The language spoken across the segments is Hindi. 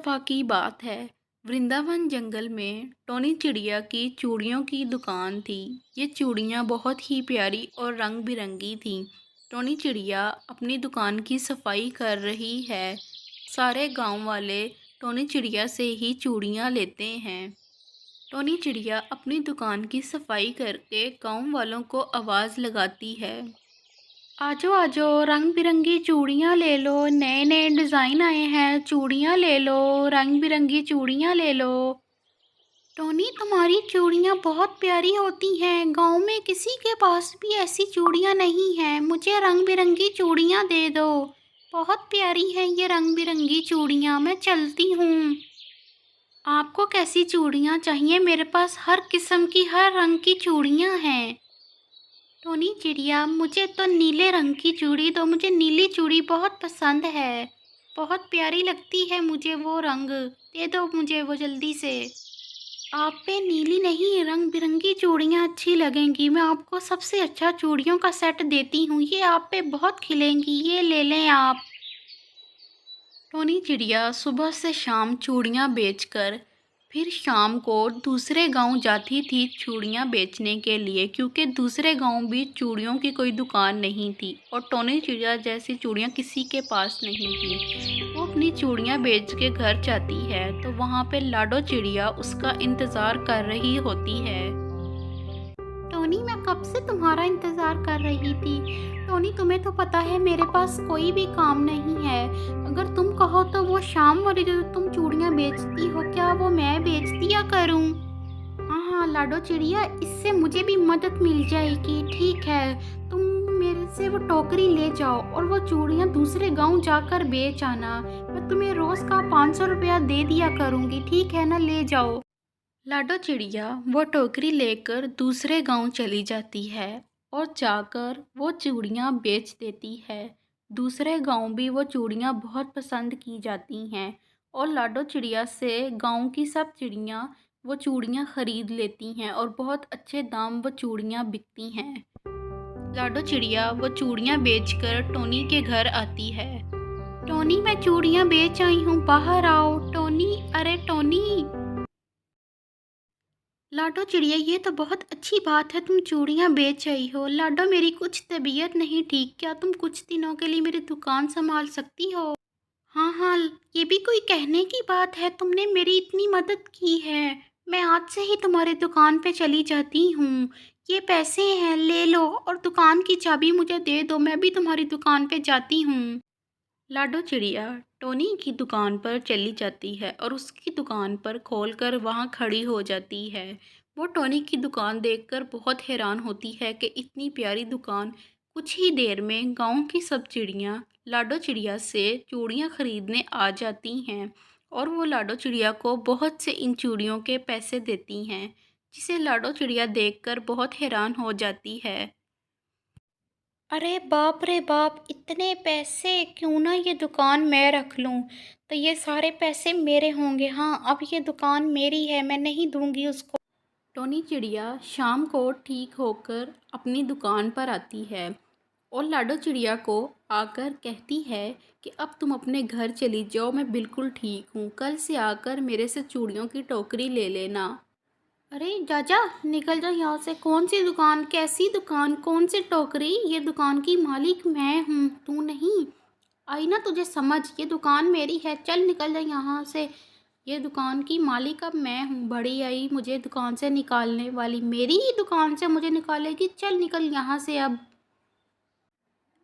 दफ़ा की बात है, वृंदावन जंगल में टोनी चिड़िया की चूड़ियों की दुकान थी। ये चूड़ियाँ बहुत ही प्यारी और रंग बिरंगी थीं। टोनी चिड़िया अपनी दुकान की सफाई कर रही है। सारे गांव वाले टोनी चिड़िया से ही चूड़ियाँ लेते हैं। टोनी चिड़िया अपनी दुकान की सफाई करके गांव वालों को आवाज़ लगाती है। आजो आजो, रंग बिरंगी चूड़ियाँ ले लो, नए नए डिज़ाइन आए हैं, चूड़ियाँ ले लो, रंग बिरंगी चूड़ियाँ ले लो। टोनी, तुम्हारी चूड़ियाँ बहुत प्यारी होती हैं। गांव में किसी के पास भी ऐसी चूड़ियाँ नहीं हैं। मुझे रंग बिरंगी चूड़ियाँ दे दो। बहुत प्यारी हैं ये रंग बिरंगी चूड़ियाँ। मैं चलती हूँ। आपको कैसी चूड़ियाँ चाहिए? मेरे पास हर किस्म की, हर रंग की चूड़ियाँ हैं। टोनी चिड़िया, मुझे तो नीले रंग की चूड़ी दो। मुझे नीली चूड़ी बहुत पसंद है। बहुत प्यारी लगती है मुझे वो रंग। दे दो मुझे वो जल्दी से। आप पे नीली नहीं, रंग बिरंगी चूड़ियाँ अच्छी लगेंगी। मैं आपको सबसे अच्छा चूड़ियों का सेट देती हूँ। ये आप पे बहुत खिलेंगी। ये ले लें आप। टोनी चिड़िया सुबह से शाम चूड़ियाँ बेचकर फिर शाम को दूसरे गांव जाती थी चूड़ियाँ बेचने के लिए, क्योंकि दूसरे गांव भी चूड़ियों की कोई दुकान नहीं थी और टोनी चिड़िया जैसी चूड़ियाँ किसी के पास नहीं थी। वो अपनी चूड़ियाँ बेच के घर जाती है तो वहाँ पे लाडो चिड़िया उसका इंतज़ार कर रही होती है। टोनी, मैं कब से तुम्हारा इंतज़ार कर रही थी। टोनी, तुम्हें तो पता है मेरे पास कोई भी काम नहीं है। अगर तुम कहो तो वो शाम वाली जो तुम चूड़ियाँ बेचती हो, क्या वो मैं बेच दिया करूँ? हाँ हाँ लाडो चिड़िया, इससे मुझे भी मदद मिल जाएगी। ठीक है, तुम मेरे से वो टोकरी ले जाओ और वो चूड़ियाँ दूसरे गांव जाकर बेच आना। मैं तुम्हें रोज़ का 500 रुपया दे दिया करूँगी। ठीक है ना? ले जाओ। लाडो चिड़िया वो टोकरी लेकर दूसरे गांव चली जाती है और जाकर वो चूड़ियाँ बेच देती है। दूसरे गांव भी वो चूड़ियाँ बहुत पसंद की जाती हैं और लाडो चिड़िया से गांव की सब चिड़ियाँ वो चूड़ियाँ खरीद लेती हैं और बहुत अच्छे दाम वो चूड़ियाँ बिकती हैं। लाडो चिड़िया वो चूड़ियाँ बेचकर टोनी के घर आती है। टोनी, मैं चूड़ियाँ बेच आई हूँ, बाहर आओ। टोनी, अरे टोनी। लाडो चिड़िया, ये तो बहुत अच्छी बात है, तुम चूड़ियाँ बेच आई हो। लाडो, मेरी कुछ तबीयत नहीं ठीक, क्या तुम कुछ दिनों के लिए मेरी दुकान संभाल सकती हो? हाँ हाँ, ये भी कोई कहने की बात है। तुमने मेरी इतनी मदद की है। मैं आज से ही तुम्हारी दुकान पे चली जाती हूँ। ये पैसे हैं, ले लो और दुकान की चाबी मुझे दे दो। मैं भी तुम्हारी दुकान पे जाती हूँ। लाडो चिड़िया टोनी की दुकान पर चली जाती है और उसकी दुकान पर खोलकर वहाँ खड़ी हो जाती है। वो टोनी की दुकान देखकर बहुत हैरान होती है कि इतनी प्यारी दुकान। कुछ ही देर में गांव की सब चिड़ियाँ लाडो चिड़िया से चूड़ियाँ खरीदने आ जाती हैं और वो लाडो चिड़िया को बहुत से इन चूड़ियों के पैसे देती हैं, जिसे लाडो चिड़िया देखकर बहुत हैरान हो जाती है। अरे बाप रे बाप, इतने पैसे! क्यों ना ये दुकान मैं रख लूं, तो ये सारे पैसे मेरे होंगे। हाँ, अब ये दुकान मेरी है, मैं नहीं दूंगी उसको। टोनी चिड़िया शाम को ठीक होकर अपनी दुकान पर आती है और लाडो चिड़िया को आकर कहती है कि अब तुम अपने घर चली जाओ, मैं बिल्कुल ठीक हूँ। कल से आकर मेरे से चूड़ियों की टोकरी ले लेना। अरे जाजा, निकल जा यहाँ से। कौन सी दुकान, कैसी दुकान, कौन सी टोकरी? ये दुकान की मालिक मैं हूँ, तू नहीं। आई ना तुझे समझ, ये दुकान मेरी है। चल निकल जा यहाँ से। ये दुकान की मालिक अब मैं हूँ। बड़ी आई मुझे दुकान से निकालने वाली, मेरी ही दुकान से मुझे निकालेगी। चल निकल यहाँ से अब।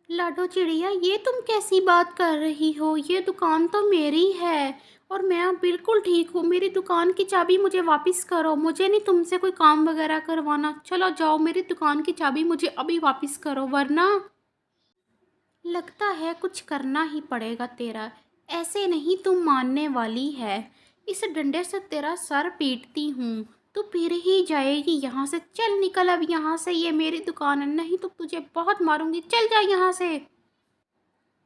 लाडो चिड़िया, ये तुम कैसी बात कर रही हो? ये दुकान तो मेरी है और मैं अब बिल्कुल ठीक हूँ। मेरी दुकान की चाबी मुझे वापस करो। मुझे नहीं तुमसे कोई काम वगैरह करवाना। चलो जाओ, मेरी दुकान की चाबी मुझे अभी वापस करो, वरना लगता है कुछ करना ही पड़ेगा तेरा। ऐसे नहीं तुम मानने वाली है। इस डंडे से तेरा सर पीटती हूँ, तू फिर ही जाएगी यहाँ से। चल निकल अब यहाँ से, ये मेरी दुकान है, नहीं तो तुझे बहुत मारूंगी। चल जा यहाँ से।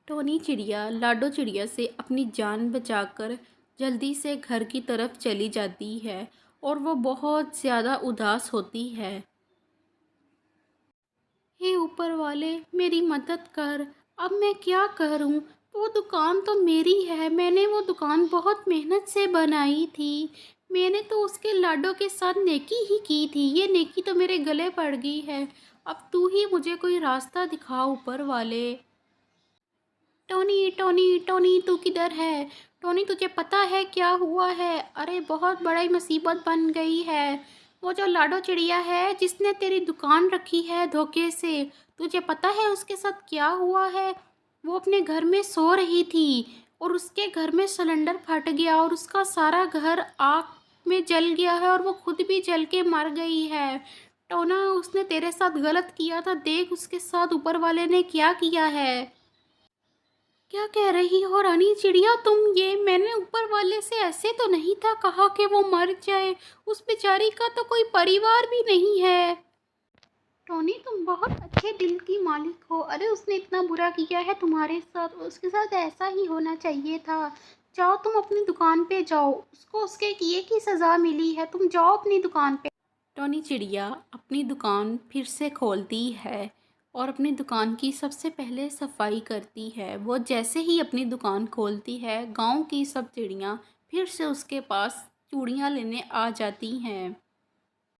टोनी चिड़िया लाडो चिड़िया से अपनी जान बचाकर जल्दी से घर की तरफ चली जाती है और वो बहुत ज़्यादा उदास होती है। हे ऊपर वाले, मेरी मदद कर। अब मैं क्या करूं? वो दुकान तो मेरी है, मैंने वो दुकान बहुत मेहनत से बनाई थी। मैंने तो उसके लाडों के साथ नेकी ही की थी, ये नेकी तो मेरे गले पड़ गई है। अब तू ही मुझे कोई रास्ता दिखा ऊपर वाले। टोनी टोनी टोनी तू किधर है? टोनी तुझे पता है क्या हुआ है? अरे बहुत बड़ी मुसीबत बन गई है। वो जो लाडो चिड़िया है जिसने तेरी दुकान रखी है धोखे से, तुझे पता है उसके साथ क्या हुआ है? वो अपने घर में सो रही थी और उसके घर में सिलेंडर फट गया और उसका सारा घर आग में जल गया है और वो खुद भी जल के मर गई है। टोना, उसने तेरे साथ गलत किया था, देख उसके साथ ऊपर वाले ने क्या किया है। क्या कह रही हो रानी चिड़िया तुम? ये मैंने ऊपर वाले से ऐसे तो नहीं था कहा कि वो मर जाए। उस बेचारी का तो कोई परिवार भी नहीं है। टोनी, तुम बहुत अच्छे दिल की मालिक हो। अरे उसने इतना बुरा किया है तुम्हारे साथ, उसके साथ ऐसा ही होना चाहिए था। जाओ तुम अपनी दुकान पे जाओ, उसको उसके किए की सज़ा मिली है, तुम जाओ अपनी दुकान पे। टोनी चिड़िया अपनी दुकान फिर से खोलती है और अपनी दुकान की सबसे पहले सफाई करती है। वो जैसे ही अपनी दुकान खोलती है, गांव की सब चिड़ियाँ फिर से उसके पास चूड़ियाँ लेने आ जाती हैं।